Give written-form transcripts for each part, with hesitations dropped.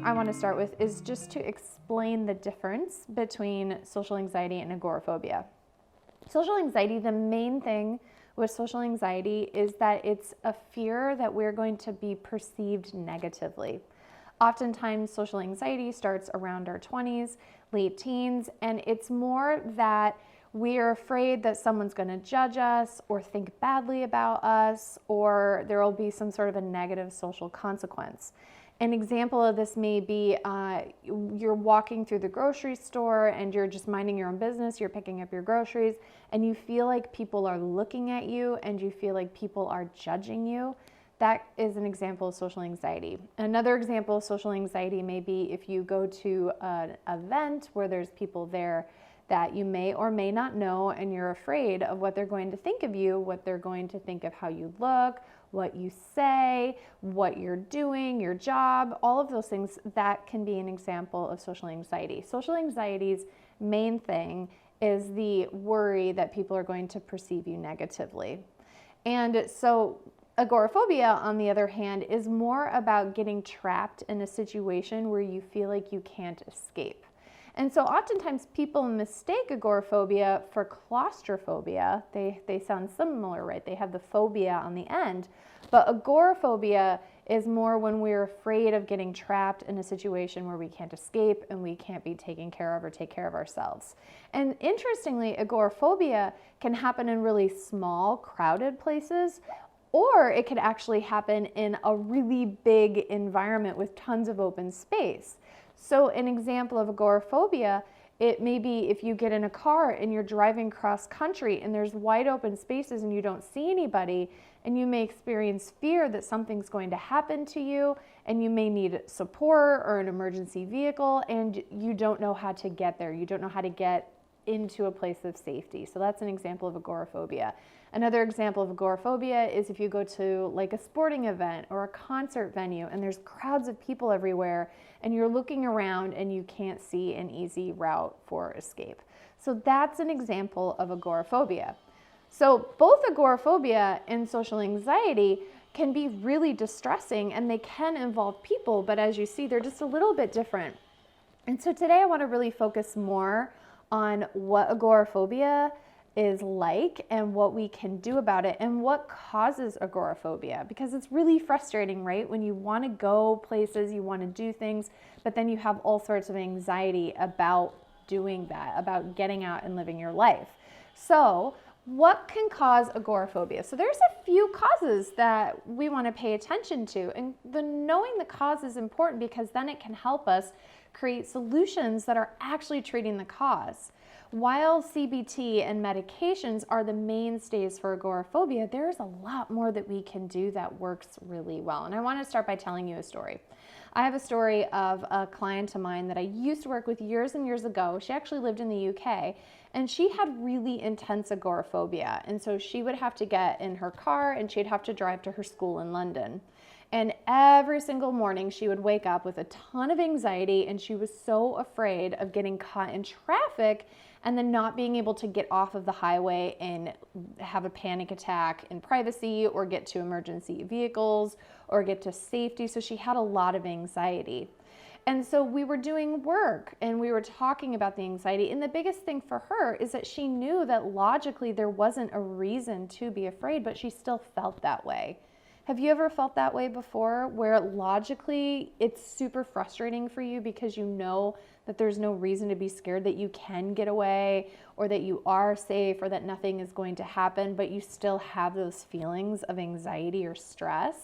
I want to start with is just to explain the difference between social anxiety and agoraphobia. Social anxiety, the main thing with social anxiety is that it's a fear that we're going to be perceived negatively. Oftentimes, social anxiety starts around our 20s, late teens, and it's more that we're afraid that someone's going to judge us or think badly about us, or there will be some sort of a negative social consequence. An example of this may be you're walking through the grocery store and you're just minding your own business, you're picking up your groceries, and you feel like people are looking at you and you feel like people are judging you. That is an example of social anxiety. Another example of social anxiety may be if you go to an event where there's people there that you may or may not know, and you're afraid of what they're going to think of you, what they're going to think of how you look, what you say, what you're doing, your job, all of those things. That can be an example of social anxiety. Social anxiety's main thing is the worry that people are going to perceive you negatively. And so agoraphobia, on the other hand, is more about getting trapped in a situation where you feel like you can't escape. And so oftentimes people mistake agoraphobia for claustrophobia. They sound similar, right? They have the phobia on the end. But agoraphobia is more when we're afraid of getting trapped in a situation where we can't escape and we can't be taken care of or take care of ourselves. And interestingly, agoraphobia can happen in really small, crowded places, or it could actually happen in a really big environment with tons of open space. So an example of agoraphobia, it may be if you get in a car and you're driving cross country and there's wide open spaces and you don't see anybody, and you may experience fear that something's going to happen to you, and you may need support or an emergency vehicle, and you don't know how to get there. You don't know how to get into a place of safety. So that's an example of agoraphobia. Another example of agoraphobia is if you go to like a sporting event or a concert venue and there's crowds of people everywhere and you're looking around and you can't see an easy route for escape. So that's an example of agoraphobia. So both agoraphobia and social anxiety can be really distressing, and they can involve people, but as you see, they're just a little bit different. And so today I want to really focus more on what agoraphobia is like and what we can do about it and what causes agoraphobia, because it's really frustrating, right? When you want to go places, you want to do things, but then you have all sorts of anxiety about doing that, about getting out and living your life. So what can cause agoraphobia? So there's a few causes that we want to pay attention to, and knowing the cause is important because then it can help us create solutions that are actually treating the cause. While CBT and medications are the mainstays for agoraphobia, there's a lot more that we can do that works really well. And I want to start by telling you a story. I have a story of a client of mine that I used to work with years and years ago. She actually lived in the UK, and she had really intense agoraphobia. And so she would have to get in her car and she'd have to drive to her school in London. And every single morning she would wake up with a ton of anxiety, and she was so afraid of getting caught in traffic and then not being able to get off of the highway and have a panic attack in privacy, or get to emergency vehicles, or get to safety. So she had a lot of anxiety. And so we were doing work and we were talking about the anxiety. And the biggest thing for her is that she knew that logically there wasn't a reason to be afraid, but she still felt that way. Have you ever felt that way before, where logically it's super frustrating for you because you know that there's no reason to be scared, that you can get away, or that you are safe, or that nothing is going to happen, but you still have those feelings of anxiety or stress?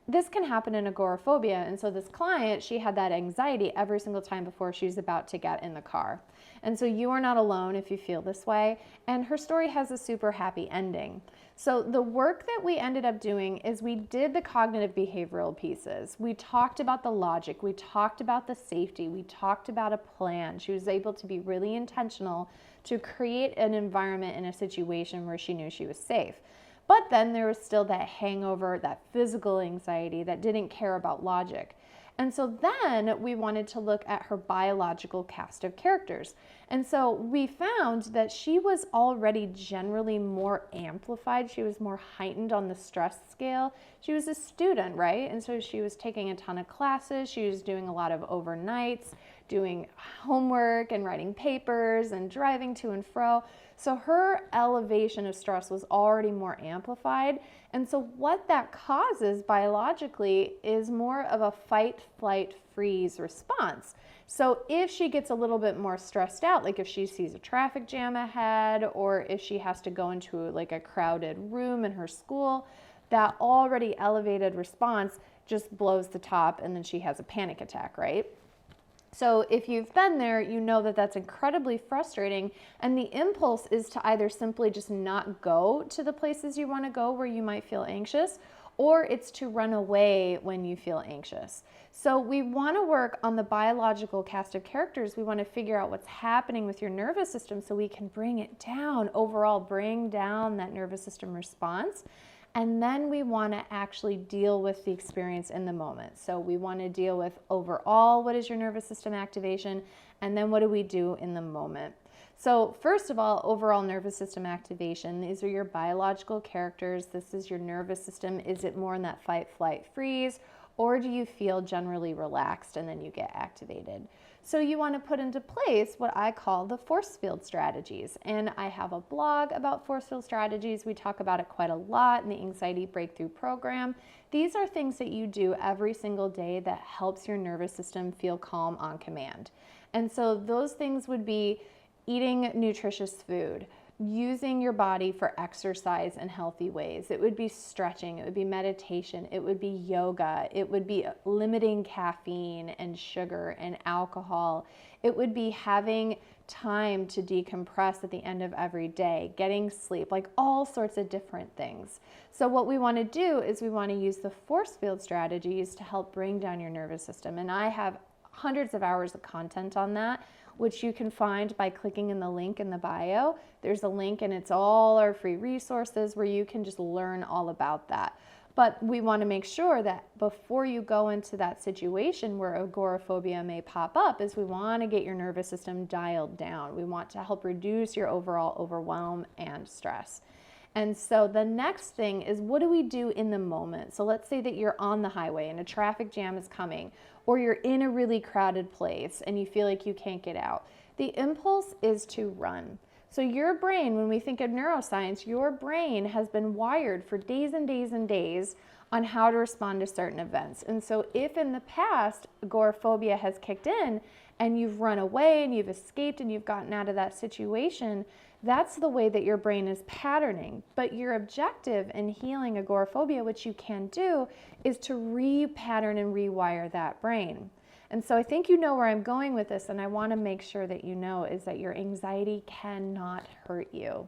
This can happen in agoraphobia. And so this client, she had that anxiety every single time before she was about to get in the car. And so you are not alone if you feel this way. And her story has a super happy ending. So the work that we ended up doing is we did the cognitive behavioral pieces. We talked about the logic. We talked about the safety. We talked about a plan. She was able to be really intentional to create an environment in a situation where she knew she was safe. But then there was still that hangover, that physical anxiety that didn't care about logic. And so then we wanted to look at her biological cast of characters. And so we found that she was already generally more amplified. She was more heightened on the stress scale. She was a student, right? And so she was taking a ton of classes. She was doing a lot of overnights, doing homework and writing papers and driving to and fro. So her elevation of stress was already more amplified. And so what that causes biologically is more of a fight, flight, freeze response. So if she gets a little bit more stressed out, like if she sees a traffic jam ahead, or if she has to go into like a crowded room in her school, that already elevated response just blows the top and then she has a panic attack, right? So if you've been there, you know that that's incredibly frustrating, and the impulse is to either simply just not go to the places you want to go where you might feel anxious, or it's to run away when you feel anxious. So we want to work on the biological cast of characters. We want to figure out what's happening with your nervous system so we can bring it down, overall bring down that nervous system response. And then we want to actually deal with the experience in the moment. So we want to deal with overall, what is your nervous system activation? And then what do we do in the moment? So first of all, overall nervous system activation, these are your biological characters. This is your nervous system. Is it more in that fight, flight, freeze? Or do you feel generally relaxed and then you get activated? So you want to put into place what I call the force field strategies. And I have a blog about force field strategies. We talk about it quite a lot in the Anxiety Breakthrough Program. These are things that you do every single day that helps your nervous system feel calm on command. And so those things would be eating nutritious food, using your body for exercise in healthy ways. It would be stretching, it would be meditation, it would be yoga, it would be limiting caffeine and sugar and alcohol. It would be having time to decompress at the end of every day, getting sleep, like all sorts of different things. So what we want to do is we want to use the force field strategies to help bring down your nervous system. And I have hundreds of hours of content on that, which you can find by clicking in the link in the bio. There's a link and it's all our free resources where you can just learn all about that. But we want to make sure that before you go into that situation where agoraphobia may pop up, is we want to get your nervous system dialed down. We want to help reduce your overall overwhelm and stress. And so the next thing is, what do we do in the moment? So let's say that you're on the highway and a traffic jam is coming, or you're in a really crowded place and you feel like you can't get out. The impulse is to run. So your brain, when we think of neuroscience, your brain has been wired for days and days and days on how to respond to certain events. And so if in the past agoraphobia has kicked in and you've run away and you've escaped and you've gotten out of that situation, that's the way that your brain is patterning. But your objective in healing agoraphobia, which you can do, is to re-pattern and rewire that brain. And so I think you know where I'm going with this, and I want to make sure that you know is that your anxiety cannot hurt you.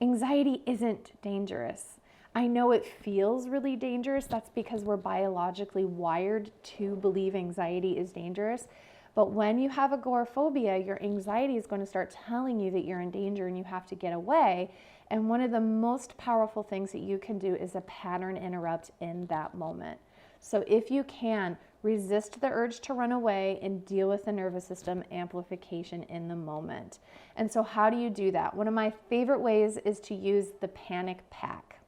Anxiety isn't dangerous. I know it feels really dangerous. That's because we're biologically wired to believe anxiety is dangerous. But when you have agoraphobia, your anxiety is going to start telling you that you're in danger and you have to get away. And one of the most powerful things that you can do is a pattern interrupt in that moment. So if you can, resist the urge to run away and deal with the nervous system amplification in the moment. And so how do you do that? One of my favorite ways is to use the panic pack.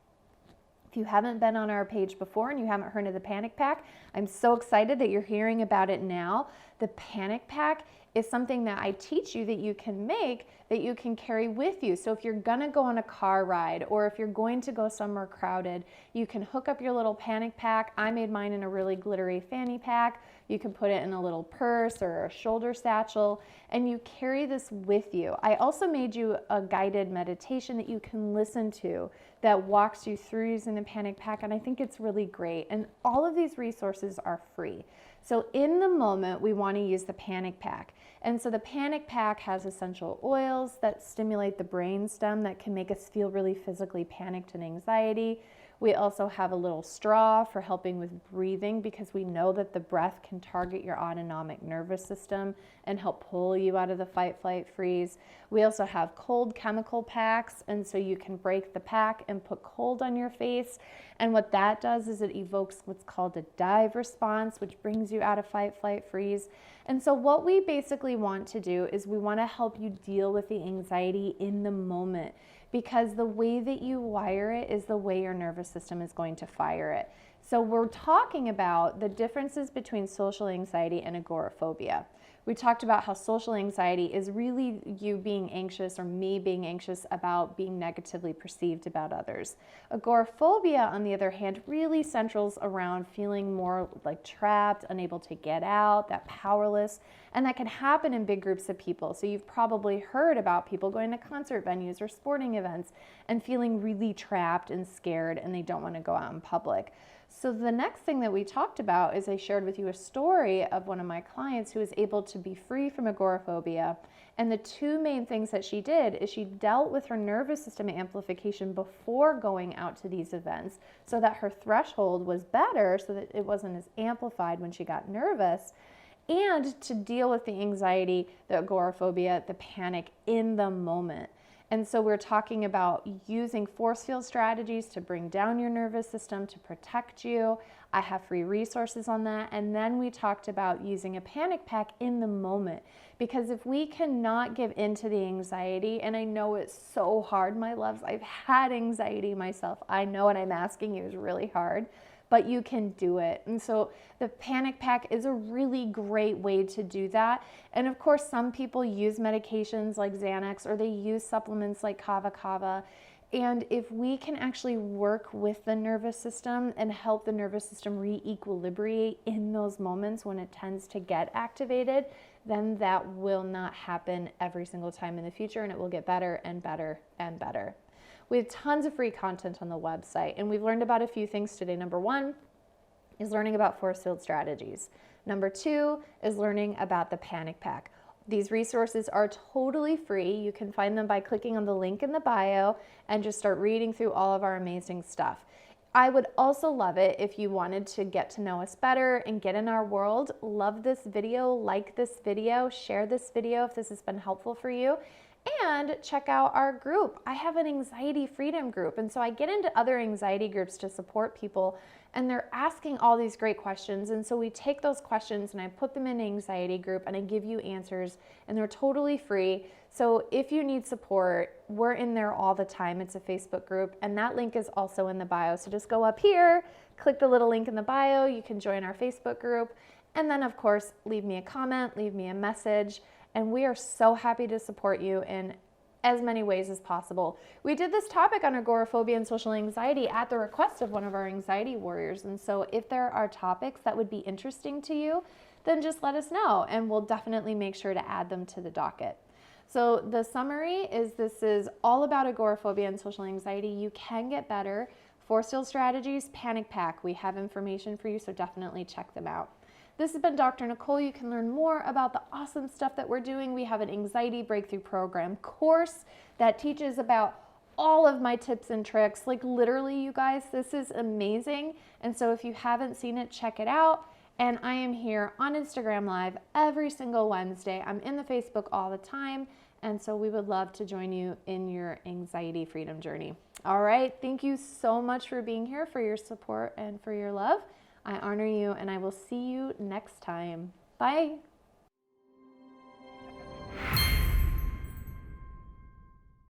If you haven't been on our page before and you haven't heard of the panic pack, I'm so excited that you're hearing about it now. The panic pack is something that I teach you that you can make, that you can carry with you. So if you're gonna go on a car ride, or if you're going to go somewhere crowded, you can hook up your little panic pack. I made mine in a really glittery fanny pack. You can put it in a little purse or a shoulder satchel, and you carry this with you. I also made you a guided meditation that you can listen to that walks you through using the panic pack, and I think it's really great. And all of these resources are free. So in the moment, we want to use the panic pack. And so the panic pack has essential oils that stimulate the brainstem that can make us feel really physically panicked and anxiety. We also have a little straw for helping with breathing, because we know that the breath can target your autonomic nervous system and help pull you out of the fight, flight, freeze. We also have cold chemical packs, and so you can break the pack and put cold on your face. And what that does is it evokes what's called a dive response, which brings you out of fight, flight, freeze. And so what we basically want to do is we want to help you deal with the anxiety in the moment, because the way that you wire it is the way your nervous system is going to fire it. So we're talking about the differences between social anxiety and agoraphobia. We talked about how social anxiety is really you being anxious, or me being anxious about being negatively perceived about others. Agoraphobia, on the other hand, really centers around feeling more like trapped, unable to get out, that powerless, and that can happen in big groups of people. So you've probably heard about people going to concert venues or sporting events and feeling really trapped and scared, and they don't want to go out in public. So the next thing that we talked about is I shared with you a story of one of my clients who was able to be free from agoraphobia. And the two main things that she did is she dealt with her nervous system amplification before going out to these events, so that her threshold was better, so that it wasn't as amplified when she got nervous, and to deal with the anxiety, the agoraphobia, the panic in the moment. And so we're talking about using force field strategies to bring down your nervous system to protect you. I have free resources on that. And then we talked about using a panic pack in the moment, because if we cannot give into the anxiety, and I know it's so hard, my loves, I've had anxiety myself. I know what I'm asking you is really hard, but you can do it. And so the panic pack is a really great way to do that. And of course, some people use medications like Xanax, or they use supplements like Kava Kava. And if we can actually work with the nervous system and help the nervous system re-equilibrate in those moments when it tends to get activated, then that will not happen every single time in the future, and it will get better and better and better. We have tons of free content on the website, and we've learned about a few things today. Number one is learning about force field strategies. Number two is learning about the panic pack. These resources are totally free. You can find them by clicking on the link in the bio and just start reading through all of our amazing stuff. I would also love it if you wanted to get to know us better and get in our world. Love this video, like this video, share this video if this has been helpful for you. And check out our group. I have an anxiety freedom group. And so I get into other anxiety groups to support people, and they're asking all these great questions. And so we take those questions and I put them in an anxiety group and I give you answers, and they're totally free. So if you need support, we're in there all the time. It's a Facebook group, and that link is also in the bio. So just go up here, click the little link in the bio. You can join our Facebook group. And then of course, leave me a comment, leave me a message. And we are so happy to support you in as many ways as possible. We did this topic on agoraphobia and social anxiety at the request of one of our anxiety warriors. And so if there are topics that would be interesting to you, then just let us know, and we'll definitely make sure to add them to the docket. So the summary is this is all about agoraphobia and social anxiety. You can get better. Force field strategies, panic pack. We have information for you, so definitely check them out. This has been Dr. Nicole. You can learn more about the awesome stuff that we're doing. We have an Anxiety Breakthrough Program course that teaches about all of my tips and tricks. Like literally, you guys, this is amazing. And so if you haven't seen it, check it out. And I am here on Instagram Live every single Wednesday. I'm in the Facebook all the time. And so we would love to join you in your anxiety freedom journey. All right. Thank you so much for being here, for your support and for your love. I honor you, and I will see you next time. Bye.